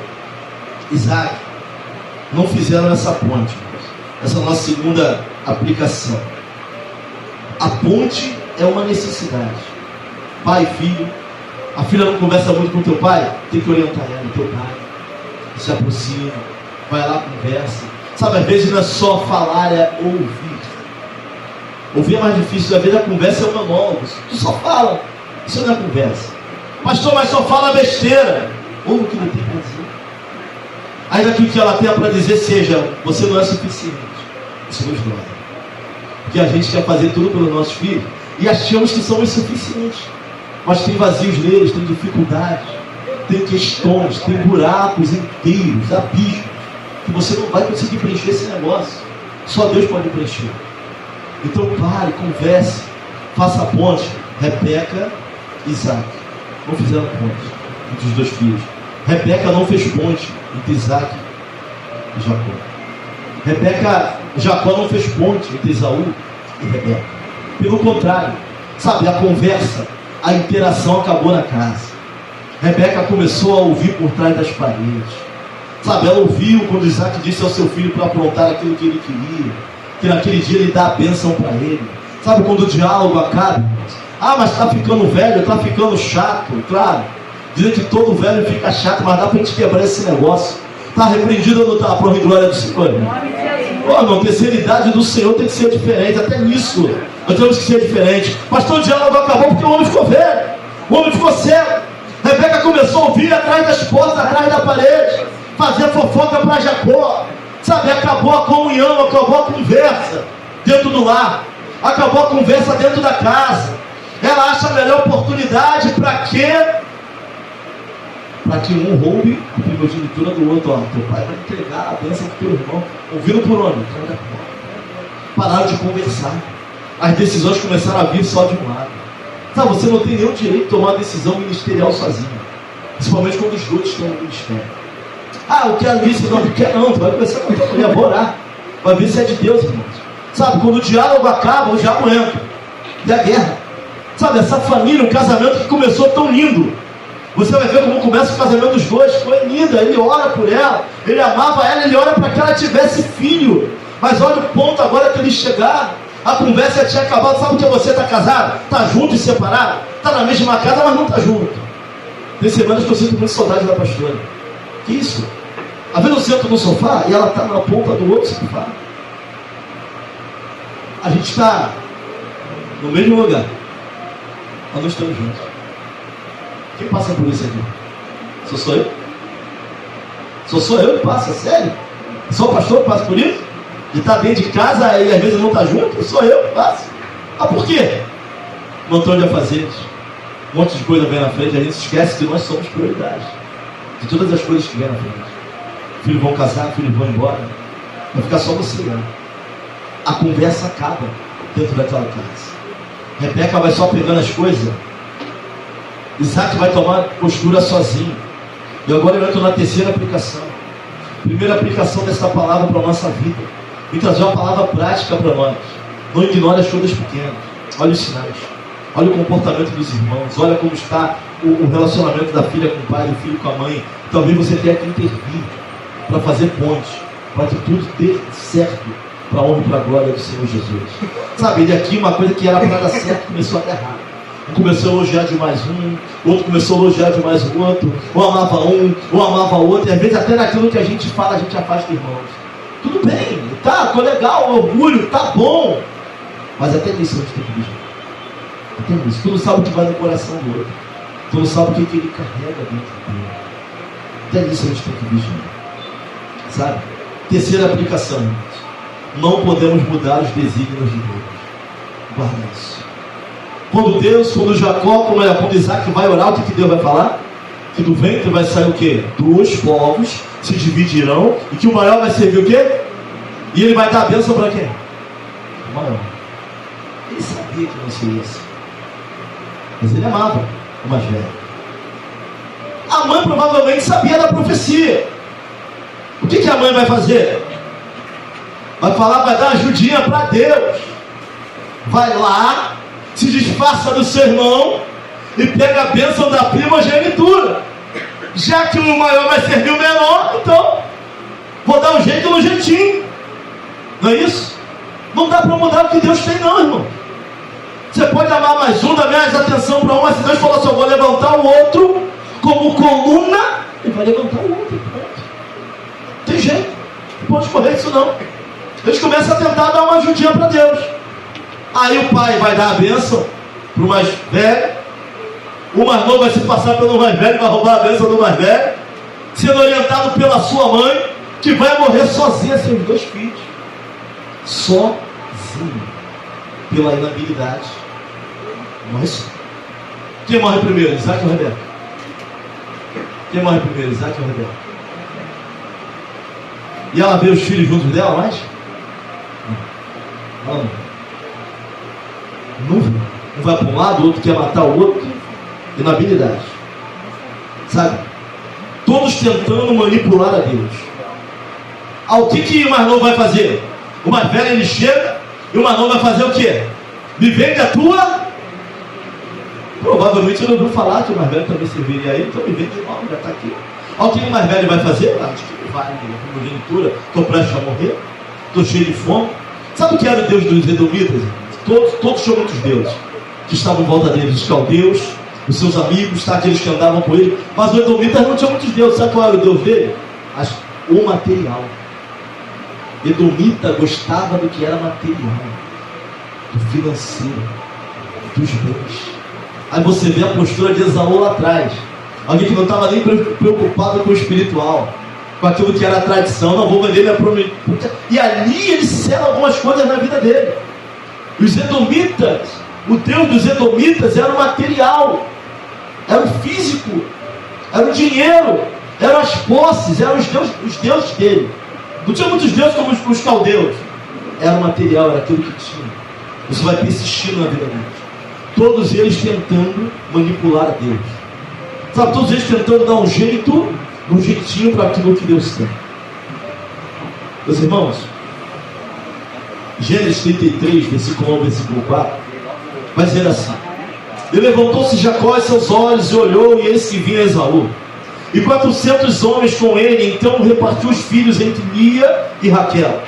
Isaac, não fizeram essa ponte. Essa é a nossa segunda aplicação. A ponte é uma necessidade. Pai e filho. A filha não conversa muito com o teu pai, tem que orientar ela, o teu pai. Se aproxima, vai lá, conversa. Sabe, às vezes não é só falar, é ouvir. Ouvir é mais difícil, às vezes a conversa é um monólogo. Tu só fala, isso não é conversa. Pastor, mas só fala besteira. Ouve o que ele tem para dizer. Ainda que o que ela tenha para dizer seja: você não é suficiente. Isso nos dói. Porque a gente quer fazer tudo pelos nossos filhos e achamos que somos suficientes. Mas tem vazios neles, tem dificuldades, tem questões, tem buracos inteiros, abismos, que você não vai conseguir preencher esse negócio. Só Deus pode preencher. Então pare, converse, faça a ponte. Rebeca e Isaac não fizeram ponte entre os dois filhos. Rebeca não fez ponte entre Isaac e Jacó. Jacó não fez ponte entre Esaú e Rebeca. Pelo contrário, sabe, a conversa, a interação acabou na casa. Rebeca começou a ouvir por trás das paredes. Sabe, ela ouviu quando Isaac disse ao seu filho para aprontar aquilo que ele queria, que naquele dia ele dá a bênção para ele. Sabe, quando o diálogo acaba: ah, mas está ficando velho, está ficando chato. Claro, dizem que todo velho fica chato, mas dá para a gente quebrar esse negócio. Está repreendido ou não está? Para a glória do Senhor. A terceira idade do Senhor tem que ser diferente. Até nisso nós temos que ser diferente. Pastor, o diálogo acabou porque o homem ficou velho, o homem ficou cego. Rebeca começou a ouvir atrás das portas, atrás da parede, fazer fofoca para Jacó. Sabe, acabou a comunhão, acabou a conversa dentro do lar, acabou a conversa dentro da casa. Ela acha a melhor oportunidade para quê? Para que um roube a primogenitura do outro. Ó, teu pai vai entregar a bênção para o teu irmão. Ouviram por onde? Pararam de conversar. As decisões começaram a vir só de um lado. Sabe, você não tem nenhum direito de tomar uma decisão ministerial sozinho, principalmente quando os dois estão no ministério. Ah, o que a Alice não quer, não. Tu vai conversar com a tua mulher, vou orar. Vai ver se é de Deus, irmãos. Sabe, quando o diálogo acaba, o diabo entra. E a guerra. Sabe, essa família, um casamento que começou tão lindo. Você vai ver como começa o casamento dos dois. Foi linda, ele ora por ela, ele amava ela, ele ora para que ela tivesse filho. Mas olha o ponto agora que eles chegaram. A conversa tinha acabado. Sabe o que você está casado? Está junto e separado? Está na mesma casa, mas não está junto. Tem semanas que eu sinto muita saudade da pastora. Que isso? Às vezes eu sento no sofá e ela está na ponta do outro sofá. A gente está no mesmo lugar, mas não estamos juntos. Quem passa por isso aqui? Sou eu? Sou eu que passo, sério? Sou o pastor que passa por isso? De estar dentro de casa e às vezes não está junto? Sou eu que passo. Ah, por quê? Montão de afazeres, um monte de coisa vem na frente, a gente esquece que nós somos prioridade de todas as coisas que vêm na frente. Filhos vão casar, filhos vão embora, vai ficar só você, né? A conversa acaba dentro daquela casa. Rebeca vai só pegando as coisas. Isaac vai tomar postura sozinho. E agora eu entro na terceira aplicação. Primeira aplicação dessa palavra para a nossa vida. E trazer uma palavra prática para nós. Não ignore as coisas pequenas. Olha os sinais. Olha o comportamento dos irmãos. Olha como está o relacionamento da filha com o pai, do filho com a mãe. Talvez você tenha que intervir para fazer ponte, para que tudo dê certo, para a honra e para a glória do Senhor Jesus. Sabe, ele aqui, uma coisa que era para dar certo, começou a dar errado. Um começou a elogiar demais um, o outro começou a elogiar demais o outro, ou amava um, ou amava o outro, e às vezes até naquilo que a gente fala, a gente afasta irmãos. Tudo bem, tá, ficou legal, orgulho, tá bom, mas até nisso a gente tem que vigiar. Até nisso, tu não sabe o que vai no coração do outro, tu não sabe o que ele carrega dentro dele. Até nisso a gente tem que vigiar. Sabe? Terceira aplicação: não podemos mudar os desígnios de Deus. Guarda isso. Quando Jacó, quando Isaac vai orar, o que Deus vai falar? Que do ventre vai sair o quê? 2 povos se dividirão, e que o maior vai servir o quê? E ele vai dar a bênção para quem? O maior. Ele sabia que não seria assim, mas ele amava o mais velho. A mãe provavelmente sabia da profecia. O que a mãe vai fazer? Vai falar, vai dar uma ajudinha para Deus. Vai lá, se disfarça do seu irmão e pega a bênção da primogenitura. Já que o maior vai servir o menor, então vou dar um jeito no jeitinho. Não é isso? Não dá para mudar o que Deus tem, não, irmão. Você pode amar mais um, dar mais atenção para um, mas se Deus falou assim, eu vou levantar o outro como coluna, ele vai levantar o outro. Não tem jeito, não pode escorrer isso não. Eles começam a tentar dar uma ajudinha para Deus. Aí o pai vai dar a bênção para o mais velho, o mais novo vai se passar pelo mais velho, vai roubar a bênção do mais velho, sendo orientado pela sua mãe, que vai morrer sozinha, seus 2 filhos. Sozinho, pela inabilidade. Mas quem morre primeiro, Isaac ou Rebeca? Quem morre primeiro, Isaac ou Rebeca? E ela vê os filhos juntos dela, mas não. Um vai para um lado, o outro quer matar o outro. Inabilidade. Sabe? Todos tentando manipular a Deus. O que o mais novo vai fazer? O mais velho ele chega e o mais novo vai fazer o quê? Me vende a tua. Provavelmente ele ouviu falar que o mais velho também serviria a ele, então me vende de novo, já está aqui. O que o mais velho vai fazer? Acho que vai, primogenitura, estou prestes a morrer, estou cheio de fome. Sabe o que era o Deus dos Edomitas? Todos tinham muitos deuses que estavam em volta deles, os caldeus, os seus amigos, tá? Aqueles que andavam com ele. Mas os Edomitas não tinham muitos deuses. Sabe qual era o Deus dele? O material. Edomita gostava do que era material, do financeiro, dos bens. Aí você vê a postura de Esaú lá atrás. Alguém que não estava nem preocupado com o espiritual, com aquilo que era a tradição. Não, vou vender minha prometida. E ali ele sela algumas coisas na vida dele. Os Edomitas, o Deus dos Edomitas era o material, era o físico, era o dinheiro, eram as posses, eram os deuses dele. Não tinha muitos deuses como os caldeus. Era o material, era aquilo que tinha. Isso vai persistindo na vida deles. Todos eles tentando manipular a Deus. Sabe, todos eles tentando dar um jeitinho para aquilo que Deus tem. Meus irmãos, Gênesis 33, versículo 1 ao versículo 4, vai dizer assim: E levantou-se Jacó e seus olhos e olhou, e eis que vinha Esaú, e 400 homens com ele. Então repartiu os filhos entre Lia e Raquel,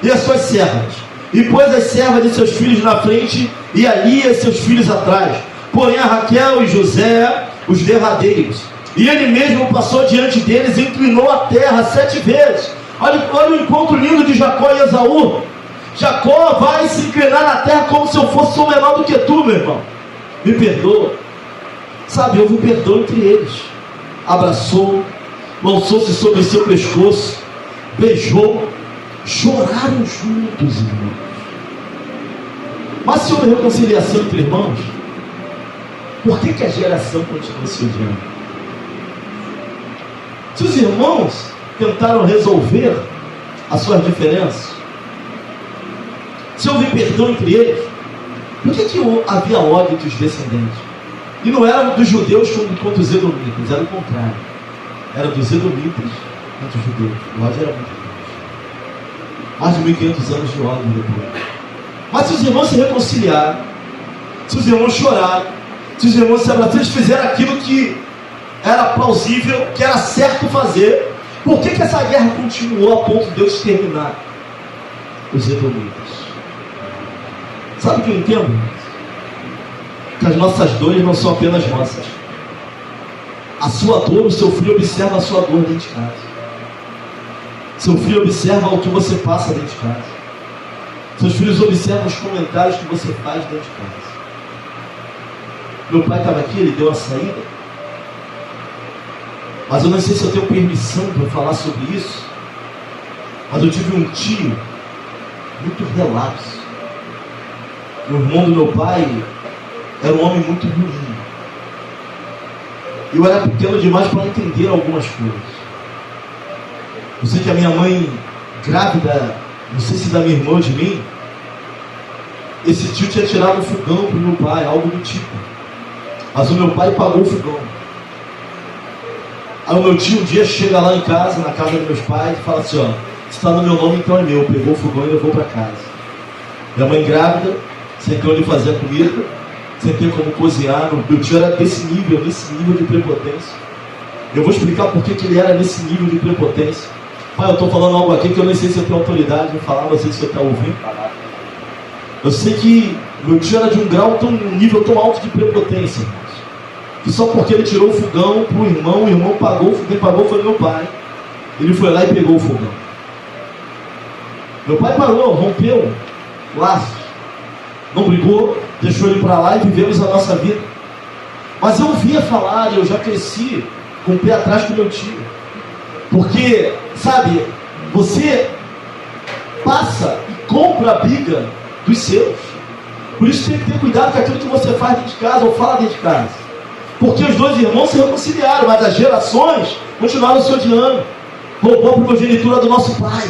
e as suas servas, e pôs as servas de seus filhos na frente, e a Lia e seus filhos atrás, porém a Raquel e José os derradeiros. E ele mesmo passou diante deles e inclinou a terra 7 vezes. Olha o encontro lindo de Jacó e Esaú. Jacó vai se inclinar na terra como se eu fosse o menor do que tu, meu irmão. Me perdoa. Sabe, houve um perdão entre eles. Abraçou, lançou-se sobre o seu pescoço, beijou, choraram juntos, irmãos. Mas se houve reconciliação entre irmãos, por que a geração continua se odiando? Se os irmãos tentaram resolver as suas diferenças, se houve perdão entre eles, por que havia ódio entre os descendentes? E não era dos judeus contra os edomitas, era o contrário. Era dos edomitas contra os judeus. O ódio era muito grande. Mais de 1500 anos de ódio depois. Mas se os irmãos se reconciliaram, se os irmãos choraram, se os irmãos se abraçaram, eles fizeram aquilo que era plausível, que era certo fazer, por que essa guerra continuou a ponto de Deus exterminar os edomitas? Sabe o que eu entendo? Que as nossas dores não são apenas nossas. A sua dor, o seu filho observa a sua dor dentro de casa. Seu filho observa o que você passa dentro de casa. Seus filhos observam os comentários que você faz dentro de casa. Meu pai estava aqui, ele deu a saída. Mas eu não sei se eu tenho permissão para falar sobre isso. Mas eu tive um tio muito relapso. O irmão do meu pai era um homem muito ruim. Eu era pequeno demais para entender algumas coisas. Eu sei que a minha mãe, grávida, não sei se da minha irmã ou de mim, esse tio tinha tirado um fogão para o meu pai, algo do tipo. Mas o meu pai pagou o fogão. Aí o meu tio um dia chega lá em casa, na casa dos meus pais, e fala assim: ó, se está no meu nome, então é meu. Pegou o fogão e levou para casa. Minha mãe grávida, sem ter onde fazer a comida, sem ter como cozinhar. Meu tio era desse nível de prepotência. Eu vou explicar por que ele era nesse nível de prepotência. Pai, eu estou falando algo aqui que eu nem sei se eu tenho autoridade de falar, não sei se você está ouvindo. Eu sei que meu tio era de um nível tão alto de prepotência, irmãos, que só porque ele tirou o fogão para o irmão pagou, quem pagou foi meu pai. Ele foi lá e pegou o fogão. Meu pai parou, rompeu laços, não brigou, deixou ele para lá e vivemos a nossa vida. Mas eu ouvia falar, e eu já cresci com o pé atrás com meu tio, porque, sabe, você passa e compra a briga dos seus. Por isso tem que ter cuidado com aquilo que você faz dentro de casa ou fala dentro de casa, porque os dois irmãos se reconciliaram, mas as gerações continuaram se odiando. Roubou a primogenitura do nosso pai,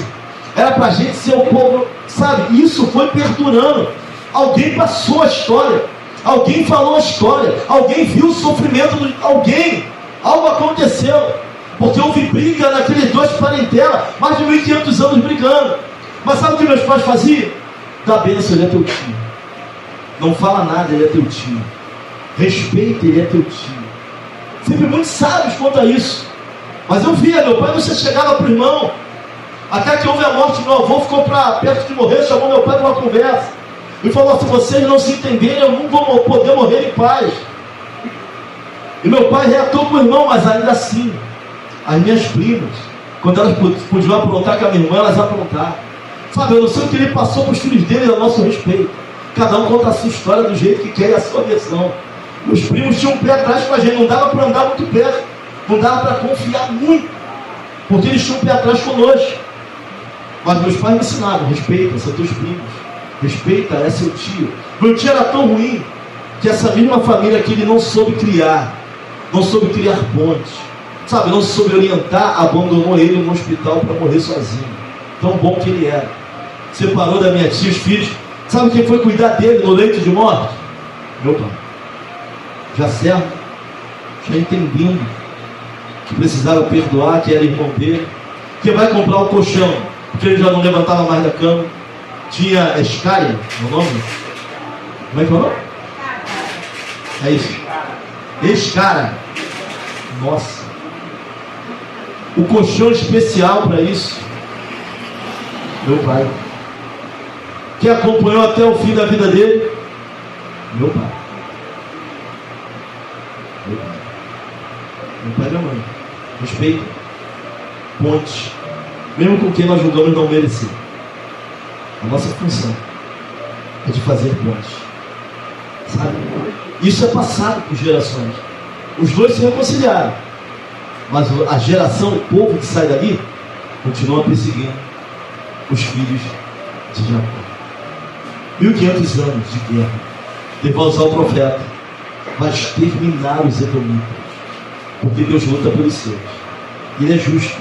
era para a gente ser o povo, sabe? Isso foi perdurando. Alguém passou a história, alguém falou a história, alguém viu o sofrimento de alguém, algo aconteceu, porque houve briga naqueles dois parentelas, mais de 1500 anos brigando. Mas sabe o que meus pais faziam? Dá bênção, ele é teu tio. Não fala nada, ele é teu tio. Respeita, ele é teu tio. Sempre muito sábios quanto a isso. Mas eu via, meu pai não se chegava para o irmão. Até que houve a morte do meu avô, ficou perto de morrer, chamou meu pai para uma conversa. E falou: se vocês não se entenderem, eu não vou poder morrer em paz. E meu pai reatou com o irmão, mas ainda assim, as minhas primas, quando elas podiam aprontar com a minha irmã, elas aprontaram. Sabe, eu não sei o que ele passou para os filhos dele a nosso respeito. Cada um conta a sua história do jeito que quer e a sua versão. Os primos tinham um pé atrás com a gente, não dava para andar muito perto, não dava para confiar muito, porque eles tinham um pé atrás conosco. Mas meus pais me ensinaram: respeita, são teus primos, respeita, é seu tio. Meu tio era tão ruim que essa mesma família que ele não soube criar, não soube criar pontes, sabe, não soube orientar, abandonou ele no hospital para morrer sozinho. Tão bom que ele era. Separou da minha tia os filhos. Sabe quem foi cuidar dele no leito de morte? Meu pai. Já certo, já entendendo que precisava perdoar, que era irmão dele, que vai comprar o colchão, porque ele já não levantava mais da cama. Tinha escária, no nome? Como é que é o nome? É isso. Escara. Nossa. O colchão especial para isso. Meu pai. Que acompanhou até o fim da vida dele? Meu pai. Meu pai. Meu pai e minha mãe. Respeito. Ponte. Mesmo com quem nós julgamos não merecer. A nossa função é de fazer pontes. Sabe? Isso é passado por gerações. Os dois se reconciliaram, mas a geração, o povo que sai dali, continua perseguindo os filhos de Jacó. 1500 anos de guerra. Deus vai usar o profeta, vai exterminar os edomitas, porque Deus luta pelos seus. E Ele é justo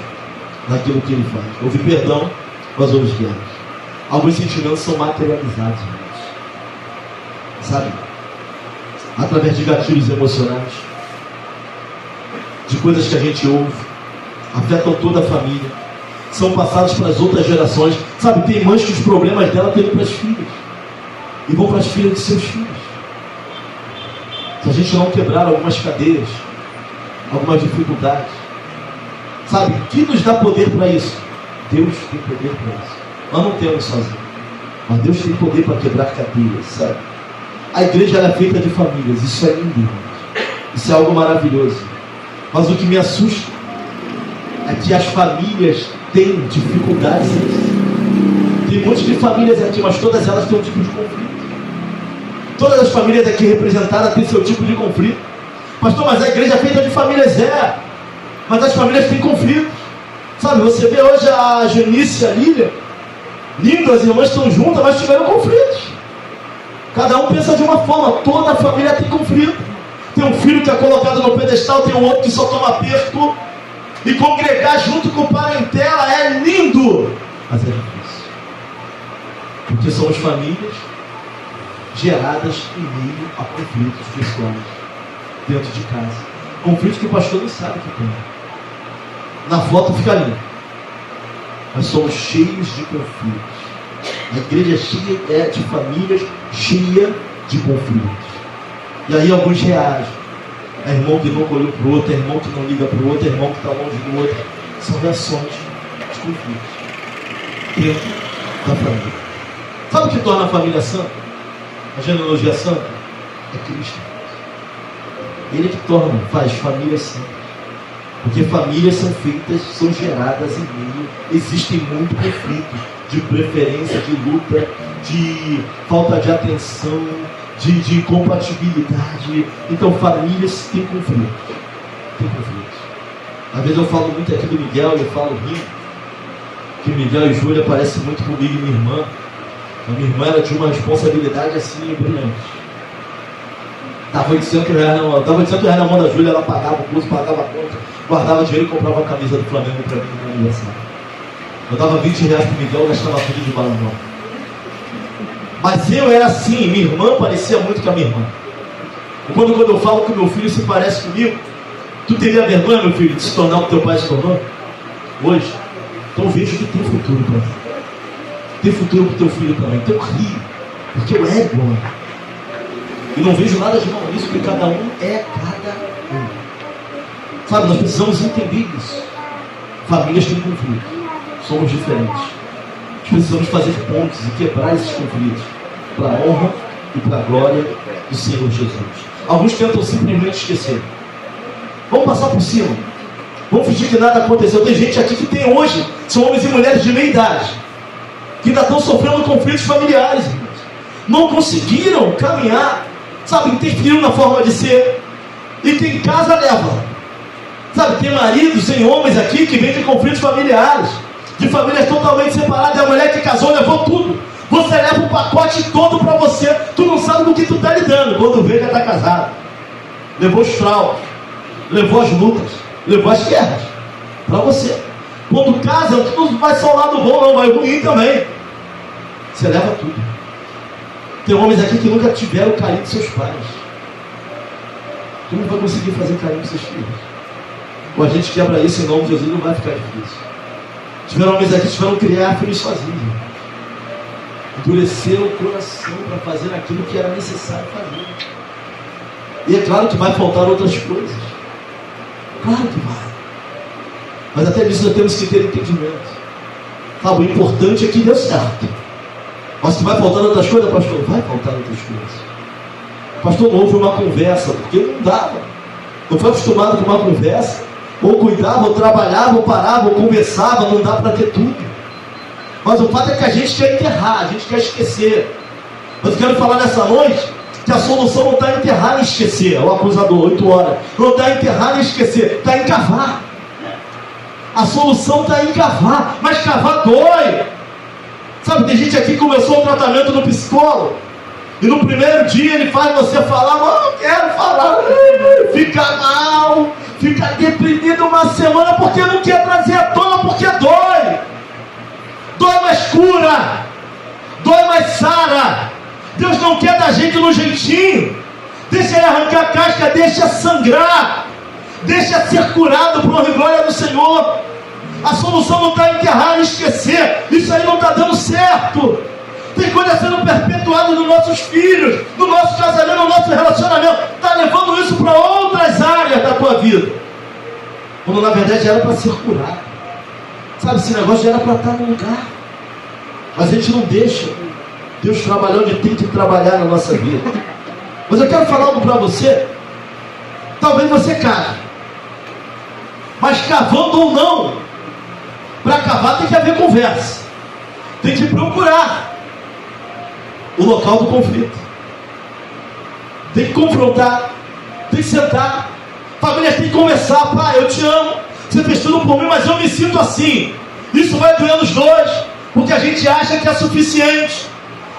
naquilo que Ele faz. Houve perdão, mas houve guerras. Alguns sentimentos são materializados, irmãos. Sabe? Através de gatilhos emocionais, de coisas que a gente ouve, afetam toda a família, são passados para as outras gerações. Sabe, tem mães que os problemas dela têm para as filhas, e vão para as filhas de seus filhos. Se a gente não quebrar algumas cadeias, algumas dificuldades, sabe, o que nos dá poder para isso? Deus tem poder para isso. Nós não temos sozinhos, mas Deus tem poder para quebrar cadeias, sabe? A igreja é feita de famílias, isso é lindo, irmãos. Isso é algo maravilhoso. Mas o que me assusta é que as famílias têm dificuldades. Tem um monte de famílias aqui, mas todas elas têm um tipo de conflito. Todas as famílias aqui representadas têm seu tipo de conflito. Pastor, mas a igreja é feita de famílias, mas as famílias têm conflitos. Sabe, você vê hoje a Genice e a Lília, lindo, as irmãs estão juntas, mas tiveram conflitos. Cada um pensa de uma forma, toda a família tem conflito. Tem um filho que é colocado no pedestal, tem um outro que só toma aperto. E congregar junto com parentela é lindo, mas é difícil, porque somos famílias geradas em meio a conflitos pessoais dentro de casa. Conflitos que o pastor não sabe que tem. Na foto fica lindo, mas somos cheios de conflitos. A igreja é de famílias cheia de conflitos. E aí alguns reagem. É irmão que não olhou para o outro, é irmão que não liga para o outro, é irmão que está longe do outro. São reações de conflitos dentro da família. Sabe o que torna a família santa? A genealogia santa? É Cristo. Ele que faz famílias santas. Porque famílias são feitas, são geradas em meio. Existem muitos conflitos de preferência, de luta, de falta de atenção, de compatibilidade. Então famílias têm conflitos. Tem conflitos. Às vezes eu falo muito aqui do Miguel e eu falo rindo, que Miguel e Júlia parecem muito comigo e minha irmã. A minha irmã era de uma responsabilidade assim brilhante. Dava 800 reais na mão da Júlia, ela pagava o curso, pagava a conta, guardava dinheiro e comprava uma camisa do Flamengo para mim no meu aniversário. Eu dava 20 reais pro Miguel e gastava tudo de balão. Mas eu era assim, minha irmã parecia muito com a minha irmã. E quando eu falo que o meu filho se parece comigo, tu teria vergonha, meu filho, de se tornar o que teu pai se tornou? Hoje. Então eu vejo que tem futuro para mim. Tem futuro para o teu filho também. Então eu rio, porque eu é igual. E não vejo nada de mal nisso, porque cada um é cada um. Sabe, nós precisamos entender isso. Famílias têm conflitos. Somos diferentes. Nós precisamos fazer pontes e quebrar esses conflitos para a honra e para a glória do Senhor Jesus. Alguns tentam simplesmente esquecer. Vamos passar por cima. Vamos fingir que nada aconteceu. Tem gente aqui que tem hoje, são homens e mulheres de meia idade, que ainda estão sofrendo conflitos familiares. Não conseguiram caminhar. Sabe, interferiram na forma de ser. E quem casa leva. Sabe, tem maridos, tem homens aqui que vêm de conflitos familiares, de famílias totalmente separadas. E a mulher que casou levou tudo. Você leva o pacote todo para você. Tu não sabe do que tu está lidando. Quando vê, já está casado. Levou os traumas, levou as lutas, levou as guerras para você. Quando casa, tu não vai só o lado bom, não, vai ruim também. Você leva tudo. Tem homens aqui que nunca tiveram o carinho dos seus pais. Tu não vai conseguir fazer carinho dos seus filhos. Ou a gente quebra isso em nome de Jesus, não vai ficar difícil. Tiveram homens aqui que tiveram que criar filhos sozinhos. Endureceram o coração para fazer aquilo que era necessário fazer. E é claro que vai faltar outras coisas. Claro que vai. Mas até disso nós temos que ter entendimento. Sabe, o importante é que deu certo. Mas se vai faltar outras coisas, pastor, vai faltar outras coisas. Pastor, não houve uma conversa, porque não dava. Não foi acostumado com uma conversa. Ou cuidava, ou trabalhava, ou parava, ou conversava. Não dá para ter tudo. Mas o fato é que a gente quer enterrar, a gente quer esquecer. Mas eu quero falar nessa noite que a solução não está em enterrar e esquecer. É o acusador, 8 horas. Não está em enterrar e esquecer, está em cavar. A solução está em cavar, mas cavar dói. Sabe, tem gente aqui que começou o tratamento no psicólogo, e no primeiro dia ele faz você falar, não quero falar, fica mal, fica deprimido uma semana, porque não quer trazer à tona, porque dói. Dói, mas cura. Dói, mas sara. Deus não quer da gente no jeitinho. Deixa ele arrancar a casca, deixa sangrar, deixa ser curado por honra e glória do Senhor. A solução não está em enterrar e esquecer. Isso aí não está dando certo. Tem coisa sendo perpetuada nos nossos filhos, no nosso casamento, no nosso relacionamento. Está levando isso para outras áreas da tua vida, quando na verdade era para ser curado. Sabe, esse negócio já era para estar no lugar, mas a gente não deixa Deus trabalhar onde tem que trabalhar na nossa vida. Mas eu quero falar algo para você. Talvez você cave, mas cavando ou não, para cavar tem que haver conversa. Tem que procurar o local do conflito. Tem que confrontar. Tem que sentar. Família tem que conversar. Pai, eu te amo. Você fez tudo por mim, mas eu me sinto assim. Isso vai doer nos dois, porque a gente acha que é suficiente.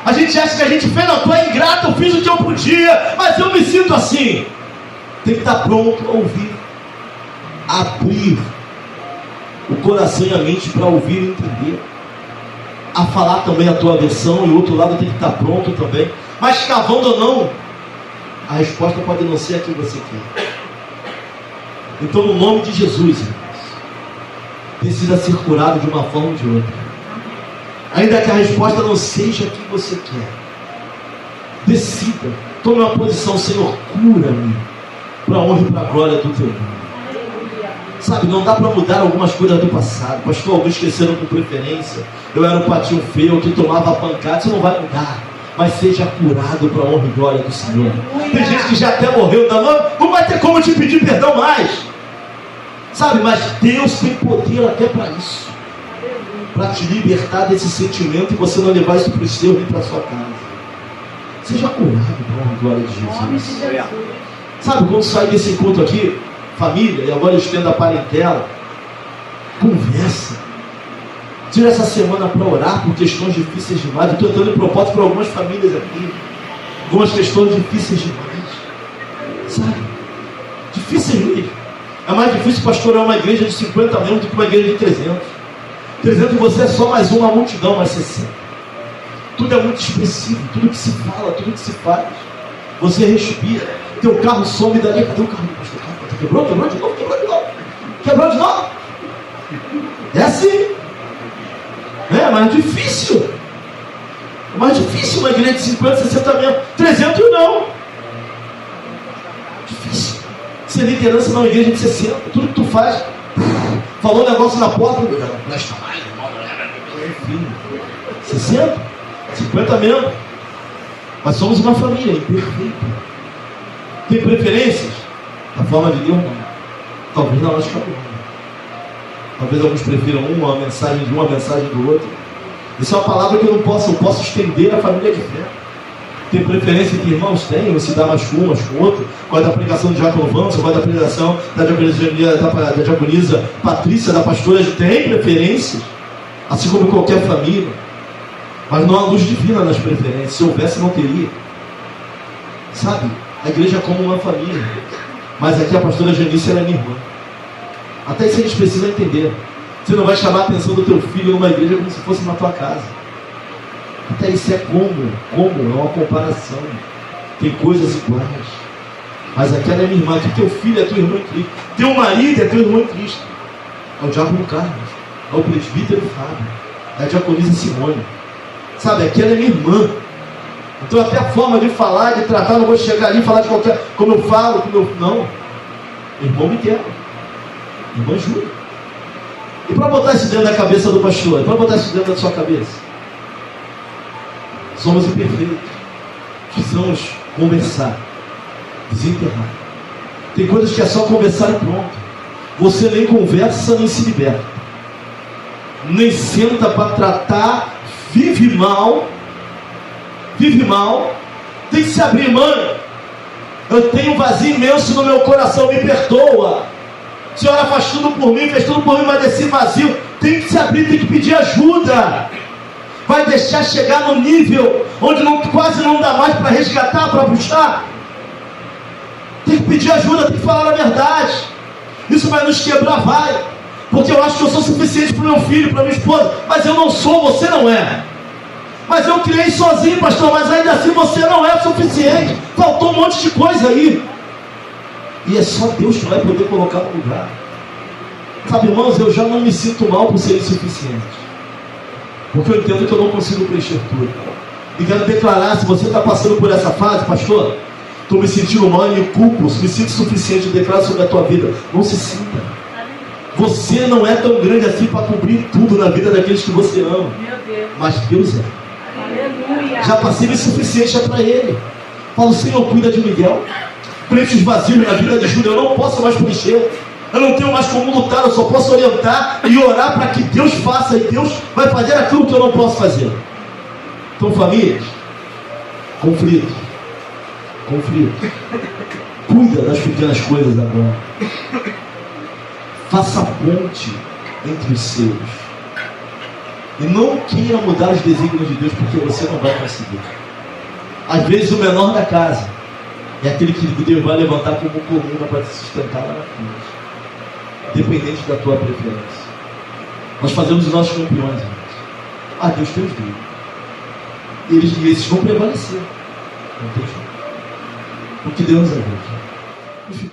A gente acha que a gente fez, não, tu é ingrato, eu fiz o que eu podia, mas eu me sinto assim. Tem que estar pronto a ouvir. Abrir o coração e a mente para ouvir e entender. A falar também a tua versão, e o outro lado tem que estar pronto também. Mas cavando ou não, a resposta pode não ser a que você quer. Então, no nome de Jesus, irmãos, precisa ser curado de uma forma ou de outra. Ainda que a resposta não seja a que você quer, decida, tome uma posição: Senhor, cura-me, para a honra e para a glória do teu nome. Sabe, não dá para mudar algumas coisas do passado. Pastor, alguns esqueceram com preferência. Eu era um patinho feio que tomava pancada. Isso não vai mudar. Mas seja curado para a honra e glória do Senhor. Tem gente que já até morreu, não vai ter como te pedir perdão mais. Sabe, mas Deus tem poder até para isso. Para te libertar desse sentimento e você não levar isso para o seu nem para a sua casa. Seja curado para a honra e glória de Jesus. Sabe, quando sair desse encontro aqui, família, e agora eu estendo a parentela, conversa. Tira essa semana para orar por questões difíceis demais. Eu estou dando propósito para algumas famílias aqui. Algumas questões difíceis demais. Sabe? Difíceis mesmo. É mais difícil pastorear uma igreja de 50 membros do que uma igreja de 300. 300 você é só mais uma multidão, mais 60. Tudo é muito expressivo. Tudo que se fala, tudo que se faz. Você respira. Teu carro some dali. Cadê o carro? Quebrou de novo. Quebrou de novo. É assim. É mais difícil. É mais difícil uma igreja de 50, 60 membros. 300 não. Difícil. Ser liderança numa igreja de 60. Tudo que tu faz. Falou um negócio na porta. Não presta mais, irmão. Enfim. 60, 50 membros. Mas somos uma família imperfeita. Tem preferências? Da forma de Deus, não. Talvez na nossa família. Talvez alguns prefiram uma mensagem de uma mensagem do outro. Isso é uma palavra que eu posso estender a família de fé. Tem preferência que irmãos têm, ou se dá mais com um, mais com outro. Qual é da pregação de Diácono Vamos, qual é da pregação da diaconisa Patrícia, da pastora, tem preferências, assim como qualquer família. Mas não há luz divina nas preferências. Se houvesse, não teria. Sabe? A igreja é como uma família. Mas aqui a pastora Janice era minha irmã. Até isso a gente precisa entender. Você não vai chamar a atenção do teu filho numa igreja como se fosse na tua casa. Até isso é como é uma comparação. Tem coisas iguais. Mas aquela é minha irmã. Que teu filho é tua irmã em Cristo. Teu marido é teu irmão em Cristo. É o diácono Carlos. É o presbítero Fábio. É a diaconisa Simone. Sabe, aquela é minha irmã. Então até a forma de falar, de tratar, não vou chegar ali e falar de qualquer, como eu falo, não. Irmão Miguel, irmã Júlia. E para botar isso dentro da cabeça do pastor, para botar isso dentro da sua cabeça, somos imperfeitos. Precisamos conversar, desenterrar. Tem coisas que é só conversar e pronto. Você nem conversa, nem se liberta. Nem senta para tratar, vive mal, tem que se abrir, mãe. Eu tenho um vazio imenso no meu coração, me perdoa. A senhora faz tudo por mim, fez tudo por mim, mas desse vazio tem que se abrir, tem que pedir ajuda. Vai deixar chegar no nível onde quase não dá mais para resgatar, para puxar. Tem que pedir ajuda, tem que falar a verdade. Isso vai nos quebrar, vai. Porque eu acho que eu sou suficiente para o meu filho, para minha esposa. Mas eu não sou, você não é. Mas eu criei sozinho, pastor, mas ainda assim você não é suficiente. Faltou um monte de coisa aí. E é só Deus que vai poder colocar no lugar. Sabe, irmãos, eu já não me sinto mal por ser insuficiente. Porque eu entendo que eu não consigo preencher tudo. E quero declarar, se você está passando por essa fase, pastor, estou me sentindo mal e me culpo, me sinto suficiente, eu declaro sobre a tua vida. Não se sinta. Você não é tão grande assim para cobrir tudo na vida daqueles que você ama. Mas Deus é. Aleluia. Já passei o suficiente é para Ele. Falo, Senhor, cuida de Miguel. Preenche os vazios na vida de Júlia. Eu não posso mais preencher. Eu não tenho mais como lutar. Eu só posso orientar e orar para que Deus faça. E Deus vai fazer aquilo que eu não posso fazer. Então, famílias, conflito. Cuida das pequenas coisas agora. Faça ponte entre os seus. E não queira mudar os desígnios de Deus, porque você não vai conseguir. Às vezes o menor da casa é aquele que Deus vai levantar como coluna para te sustentar lá na frente. Dependente da tua preferência. Nós fazemos os nossos campeões, irmãos. Deus tem os dele. E esses vão prevalecer. Não tem jeito. Porque Deus é Deus.